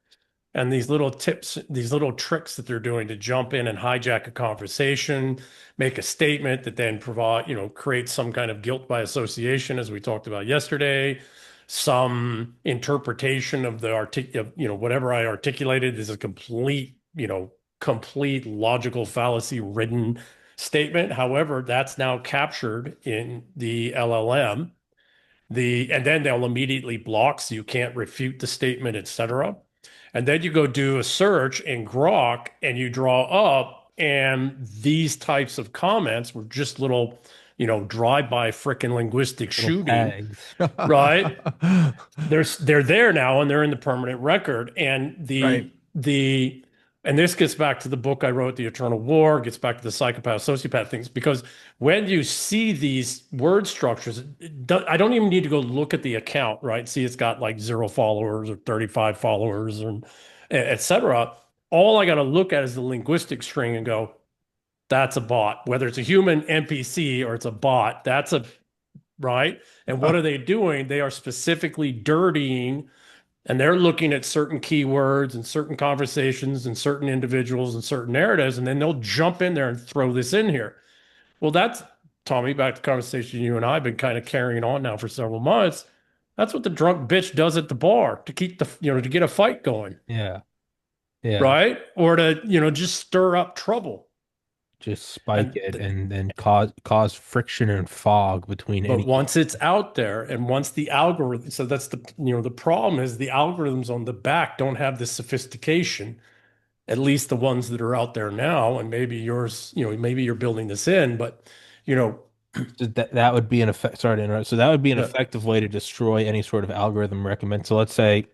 And these little tips, these little tricks that they're doing to jump in and hijack a conversation, make a statement that then provide, create some kind of guilt by association, as we talked about yesterday, some interpretation of whatever I articulated is a complete logical fallacy ridden statement. However, that's now captured in the LLM. And then they'll immediately block, so you can't refute the statement, etc. And then you go do a search in Grok and you draw up, and these types of comments were just little, drive-by frickin' linguistic Little shooting, tags. right? They're there now and they're in the permanent record. And right. and this gets back to the book I wrote, The Eternal War, gets back to the psychopath, sociopath things, because when you see these word structures, I don't even need to go look at the account, right? See, it's got like 0 followers or 35 followers and etc. All I got to look at is the linguistic string and go, that's a bot. Whether it's a human NPC or it's a bot, that's a right. And what are they doing? They are specifically dirtying, and they're looking at certain keywords and certain conversations and certain individuals and certain narratives, and then they'll jump in there and throw this in here. Well, that's Tommy, back to the conversation you and I have been kind of carrying on now for several months. That's what the drunk bitch does at the bar to keep to get a fight going, Yeah. Yeah. right? Or to, just stir up trouble. Just spike And it and then cause friction and fog between But any once it's out there and once the algorithm, so that's the problem is the algorithms on the back don't have the sophistication, at least the ones that are out there now. And maybe yours, maybe you're building this in, but, you know, so that would be an effect. Sorry to interrupt. So that would be an yeah, effective way to destroy any sort of algorithm recommend. So let's say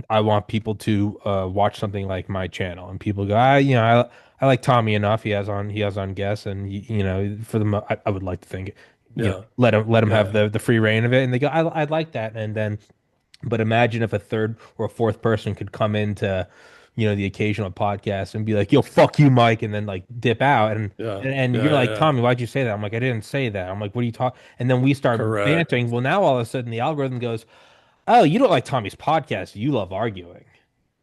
I want people to watch something like my channel, and people go, I like Tommy enough. He has on guests, and for I would like to think, yeah, let him have yeah, the free reign of it, and they go, I'd like that, and then. But imagine if a third or a fourth person could come into, the occasional podcast and be like, "Yo, fuck you, Mike," and then like dip out, and yeah, and you're yeah, like, yeah, "Tommy, why'd you say that?" I'm like, "I didn't say that." I'm like, "What are you talking?" And then we start correct. bantering. Well, now all of a sudden the algorithm goes, "Oh, you don't like Tommy's podcast. You love arguing.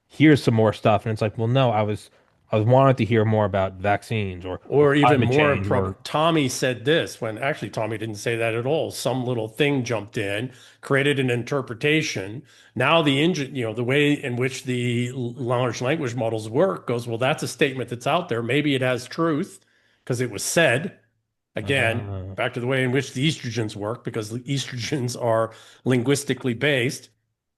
Here's some more stuff." And it's like, "Well, no, I was wanting to hear more about vaccines or Or even climate more change proper, or." Tommy said this when actually Tommy didn't say that at all. Some little thing jumped in, created an interpretation. Now the engine, the way in which the large language models work goes, well, that's a statement that's out there. Maybe it has truth because it was said. Again, Uh, back to the way in which the estrogens work, because the estrogens are linguistically based,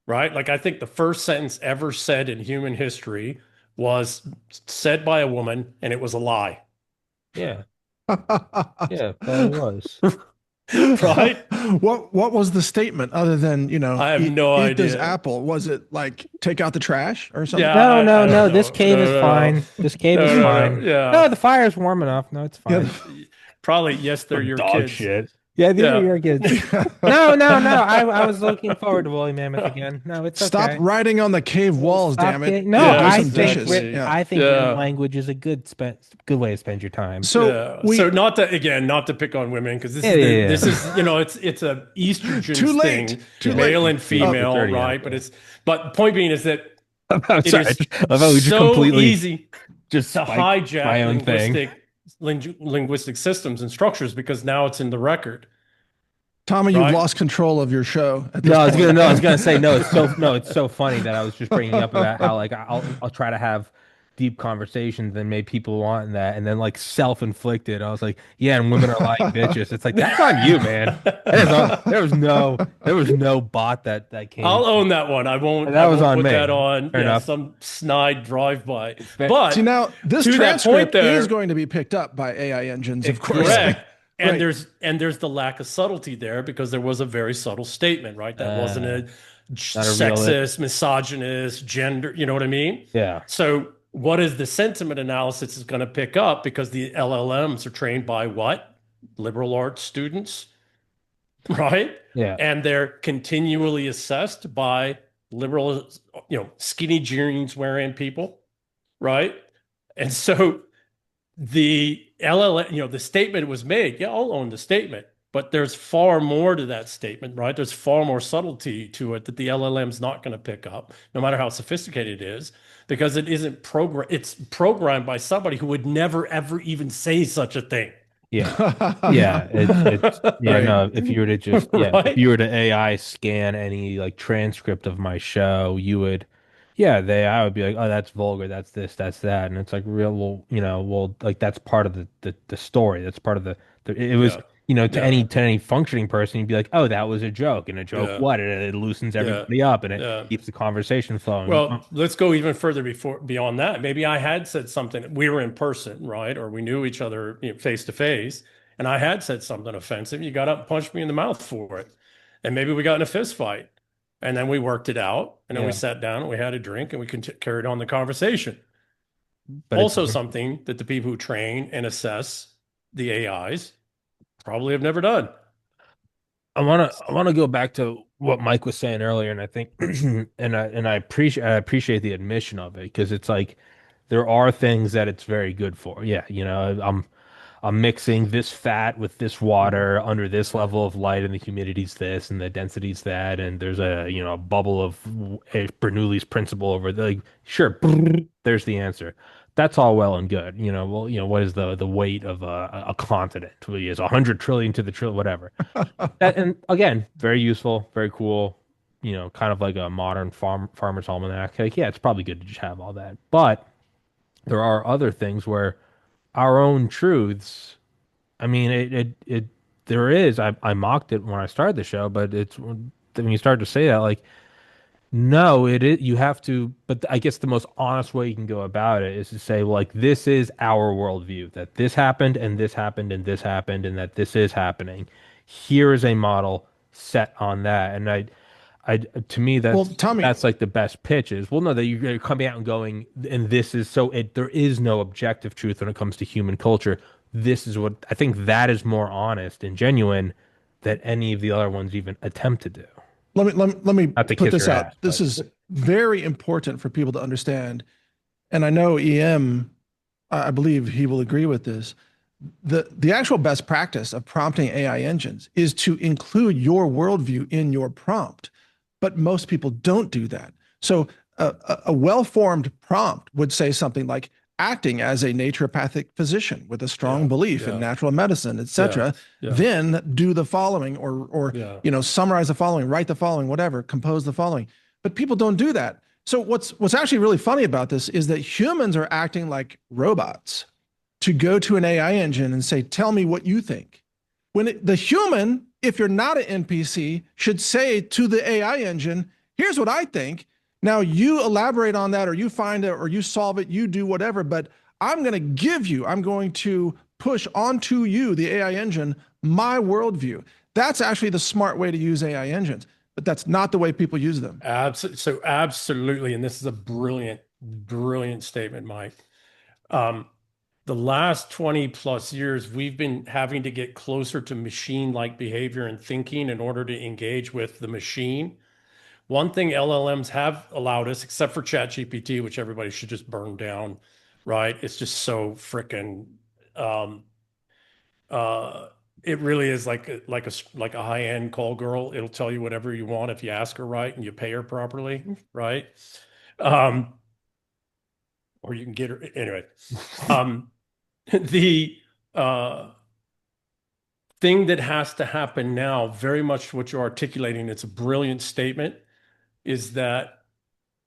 right? Like I think the first sentence ever said in human history was said by a woman, and it was a lie. yeah, yeah, probably was. Right? What was the statement other than, I have no eat this idea. apple? Was it like take out the trash or Yeah, something? No, I no, don't no. This know. cave No, is no, no. fine. This cave is No, no, no. fine. Yeah. No, the fire's warm enough. No, it's Yeah. fine. Probably, yes, they're Some your dog kids. shit. Yeah, these are Yeah. your kids. No, no, no. I was looking forward to woolly mammoth again. No, it's Stop okay. writing on the cave walls, Stop damn it. kidding. Yeah, No, Yeah, do I some think dishes. exactly. Yeah. I think written Yeah. language is a good way to spend your time. So Yeah. So we not to pick on women, because Yeah, yeah, this is, yeah. it's a estrogens too late. thing, Too Yeah. male late. and It's female, already out right? there. But point being is that I'm it sorry. is I thought we just so completely easy just to spiked hijack my own thing. linguistic systems and structures because now it's in the record. Tommy, you've right? lost control of your show at No, this I was gonna point. no, I was gonna say no. It's so no, it's so funny that I was just bringing up about how like I'll try to have deep conversations and maybe people want that, and then like self-inflicted. I was like, yeah, and women are lying bitches. It's like that's on you, man. That is on. There was no bot that came. I'll own that one. I won't That I was won't on put that me. on, Fair yeah, enough. some snide drive-by. Fair, See, But now this to that point transcript is there, going to be picked up by AI engines, of course. yeah. correct. And Right. there's the lack of subtlety there because there was a very subtle statement, right? That wasn't Uh, a Not a real. sexist, misogynist, gender, you know what I mean? Yeah. So what is the sentiment analysis is going to pick up because the LLMs are trained by what? Liberal arts students, right? Yeah. And they're continually assessed by liberal, skinny jeans wearing people, right? And so the LLM, the statement was made. Yeah, I'll own the statement, but there's far more to that statement, right? There's far more subtlety to it that the LLM's not going to pick up, no matter how sophisticated it is, because it isn't program. It's programmed by somebody who would never ever even say such a thing, Yeah. Yeah, it's yeah, Right. no, if you were to just if right? you were to AI scan any like transcript of my show, you would the AI would be like, "Oh, that's vulgar, that's this, that's that." And it's like real well, like that's part of the story. That's part of it was, Yeah, to yeah, any functioning person, you'd be like, "Oh, that was a joke." And a joke yeah, what? It loosens yeah, everybody up and it yeah. keeps the conversation flowing. Well, let's go even further beyond that. Maybe I had said something. We were in person, right? Or we knew each other, face to face, and I had said something offensive. You got up and punched me in the mouth for it, and maybe we got in a fist fight, and then we worked it out, and then we Yeah. sat down and we had a drink and we carried on the conversation. But it's Also, something that the people who train and assess the AIs probably have never done. I want to go back to what Mike was saying earlier, and I think I appreciate the admission of it because it's like there are things that it's very good for. Yeah, I'm mixing this fat with this water under this level of light, and the humidity's this, and the density's that, and there's a a bubble of Bernoulli's principle over the like. Sure, there's the answer. That's all well and good. Well, what is the weight of a continent? Is 100 trillion to the trillion, whatever. And again, very useful, very cool. Kind of like a modern farmer's almanac. Like, yeah, it's probably good to just have all that. But there are other things where our own truths. I mean, there is. I mocked it when I started the show, but it's when you start to say that, like, no, it is. You have to, but I guess the most honest way you can go about it is to say, well, like, this is our worldview, that this happened and this happened and this happened and that this is happening. Here is a model set on that. And to me, Well, that's Tommy, like the best pitch is, well, no, that you're coming out and going, and this is so there is no objective truth when it comes to human culture. This is what I think that is more honest and genuine than any of the other ones even attempt to do. let me Not to put kiss this your ass, out. This but is very important for people to understand. And I know EM, I believe he will agree with this. The actual best practice of prompting AI engines is to include your worldview in your prompt, but most people don't do that. So a well-formed prompt would say something like acting as a naturopathic physician with a strong Yeah, belief in yeah, natural medicine, yeah, etc. yeah, Then do the following, or yeah. summarize the following, write the following, whatever, compose the following. But people don't do that. So what's actually really funny about this is that humans are acting like robots to go to an AI engine and say, tell me what you think. The human, if you're not an NPC, should say to the AI engine, here's what I think. Now you elaborate on that, or you find it, or you solve it, you do whatever, but I'm going to push onto you, the AI engine, my worldview. That's actually the smart way to use AI engines, but that's not the way people use them. So absolutely, and this is a brilliant, brilliant statement, Mike. Um, the last 20 plus years, we've been having to get closer to machine-like behavior and thinking in order to engage with the machine. One thing LLMs have allowed us, except for ChatGPT, which everybody should just burn down, right? It's just so freaking um, uh, it really is like a high-end call girl. It'll tell you whatever you want if you ask her right and you pay her properly, right? Um, or you can get her anyway. Um, the uh, thing that has to happen now, very much what you're articulating, it's a brilliant statement, is that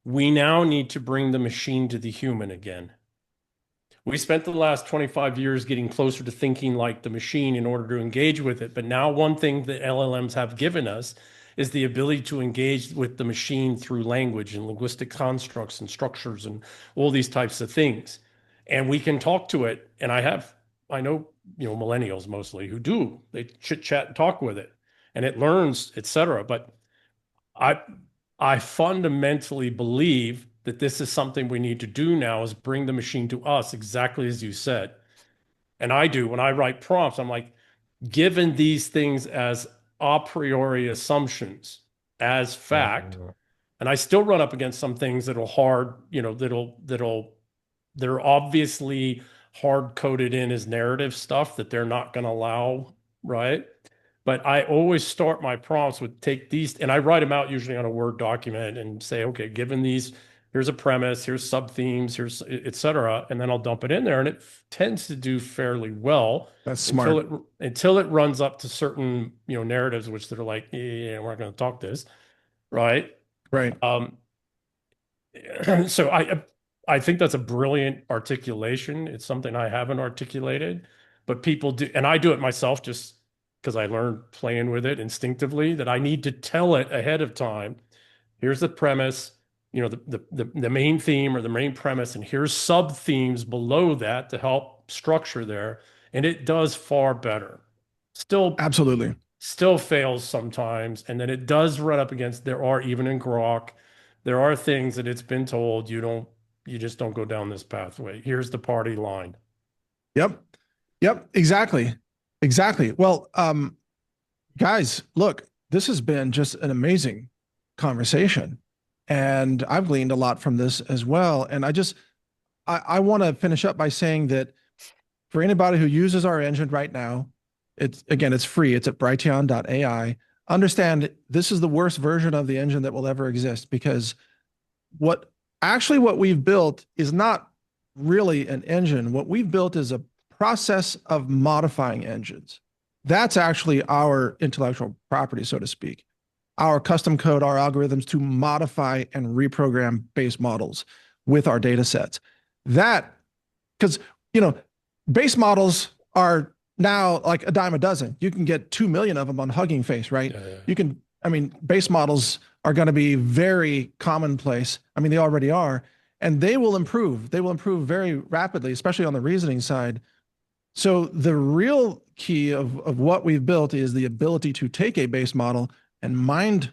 we now need to bring the machine to the human again. We spent the last 25 years getting closer to thinking like the machine in order to engage with it. But now, one thing that LLMs have given us is the ability to engage with the machine through language and linguistic constructs and structures and all these types of things. And we can talk to it. And I know, millennials mostly who do, they chit chat and talk with it and it learns, etc. But I, I fundamentally believe that this is something we need to do now is bring the machine to us, exactly as you said. And I do when I write prompts, I'm like, given these things as a priori assumptions, as fact, Uh, and I still run up against some things that'll hard, they're obviously hard coded in as narrative stuff that they're not going to allow, right? But I always start my prompts with take these, and I write them out usually on a Word document and say, okay, given these, here's a premise, here's sub themes, here's et cetera, and then I'll dump it in there, and it tends to do fairly well That's until smart. it runs up to certain narratives which they're like, yeah, we're not going to talk this, right? Right. Um, so I think that's a brilliant articulation. It's something I haven't articulated, but people do, and I do it myself just because I learned playing with it instinctively that I need to tell it ahead of time. Here's the premise, the main theme or the main premise, and here's sub themes below that to help structure there. And it does far better. Still Absolutely. still fails sometimes. And then it does run up against, there are even in Grok, there are things that it's been told you just don't go down this pathway. Here's the party line. Yep. Yep. Exactly. Exactly. Well, guys, look, this has been just an amazing conversation. And I've gleaned a lot from this as well. And I want to finish up by saying that for anybody who uses our engine right now, it's free. It's at brighteon.ai. Understand this is the worst version of the engine that will ever exist because what we've built is not really an engine. What we've built is a process of modifying engines. That's actually our intellectual property, so to speak. Our custom code, our algorithms to modify and reprogram base models with our data sets. That, because, base models are now like a dime a dozen. You can get 2 million of them on Hugging Face, right? Yeah. Base models are going to be very commonplace. They already are, and they will improve. They will improve very rapidly, especially on the reasoning side. So the real key of what we've built is the ability to take a base model and mind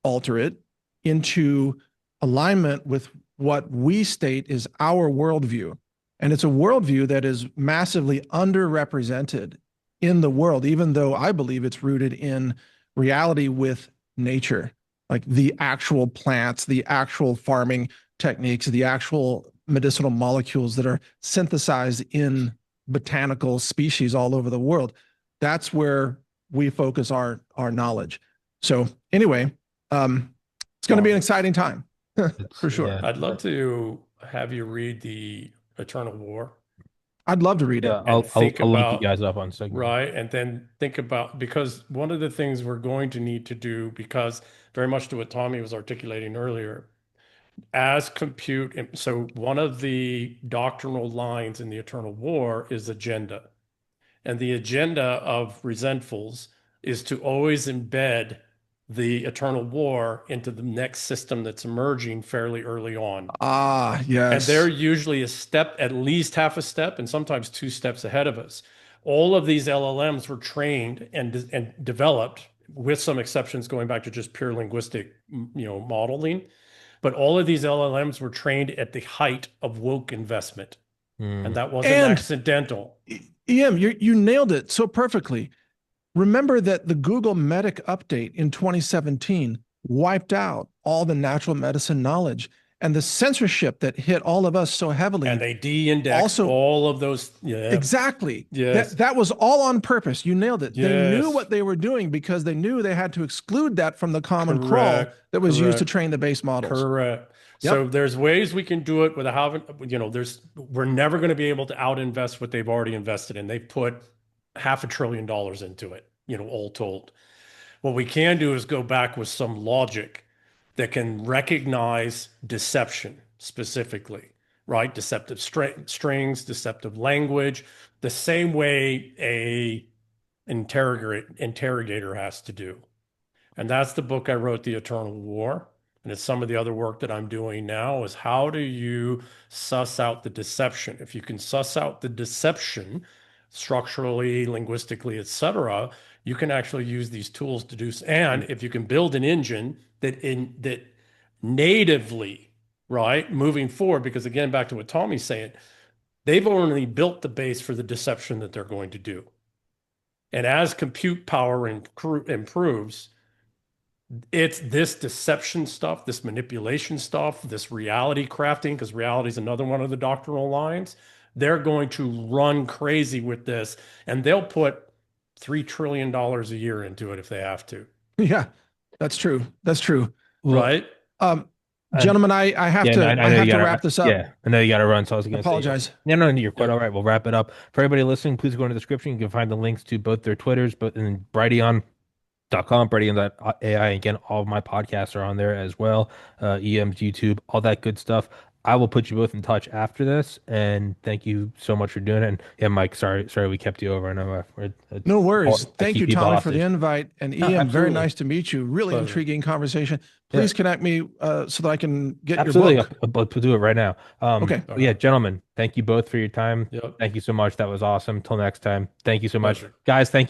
alter it into alignment with what we state is our worldview. And it's a worldview that is massively underrepresented in the world, even though I believe it's rooted in reality with nature, like the actual plants, the actual farming techniques, the actual medicinal molecules that are synthesized in botanical species all over the world. That's where we focus our knowledge. So anyway, it's going to be an exciting time for sure. Yeah. I'd love to have you read the Eternal War I'd love to read it. Yeah, and think I'll link you about, guys up on Signal. right, and then think about, because one of the things we're going to need to do, because very much to what Tommy was articulating earlier, as compute, so one of the doctrinal lines in the Eternal War is agenda. And the agenda of resentfuls is to always embed the Eternal War into the next system that's emerging fairly early on. Ah, And they're yes. usually a step, at least half a step, and sometimes 2 steps ahead of us. All of these LLMs were trained and developed, with some exceptions going back to just pure linguistic, modeling. But all of these LLMs were trained at the height of woke investment, and Mm. that wasn't And accidental. EM, you nailed it so perfectly. Remember that the Google Medic update in 2017 wiped out all the natural medicine knowledge and the censorship that hit all of us so heavily. And they de-indexed Also, all of those. Yeah. exactly. Yes. That was all on purpose. You nailed it. They knew Yes. what they were doing because they knew they had to exclude that from the common crawl Correct. that was used to Correct. train the base models. Correct. Yep. So there's ways we can do it without having, we're never going to be able to out invest what they've already invested in. They've put $500 billion into it, all told. What we can do is go back with some logic that can recognize deception specifically, right? Deceptive strings, deceptive language, the same way a interrogator has to do. And that's the book I wrote, The Eternal War. And it's some of the other work that I'm doing now is how do you suss out the deception? If you can suss out the deception structurally, linguistically, etc., you can actually use these tools to do. And if you can build an engine that natively, right, moving forward, because again, back to what Tommy's saying, they've only built the base for the deception that they're going to do. And as compute power improves, it's this deception stuff, this manipulation stuff, this reality crafting, because reality is another one of the doctrinal lines. They're going to run crazy with this, and they'll put $3 trillion a year into it if they have to. Yeah, that's true. That's true. Well, Right? Gentlemen, I have yeah, to no, I know have you to gotta, wrap this up. yeah, I know you gotta run, so I was I gonna say, apologize. yeah, no, you're quite Yep. all right. We'll wrap it up. For everybody listening, please go in the description. You can find the links to both their Twitters, but in Brighteon.com, Brighteon.ai. Again, all of my podcasts are on there as well. EM's YouTube, all that good stuff. I will put you both in touch after this, and thank you so much for doing it. And yeah, Mike, sorry we kept you over. I know No worries. I Thank keep you, people Tommy, for the hostage. invite. And No, EM, very absolutely. nice to meet you. Really Pleasure. intriguing conversation. Yeah, Please connect me so that I can get your absolutely. book. I'll do it right now. Okay. All Yeah, right. gentlemen, thank you both for your time. Yep. Thank you so much. That was awesome. Till next time. Thank you so much, Pleasure. guys. Thank you.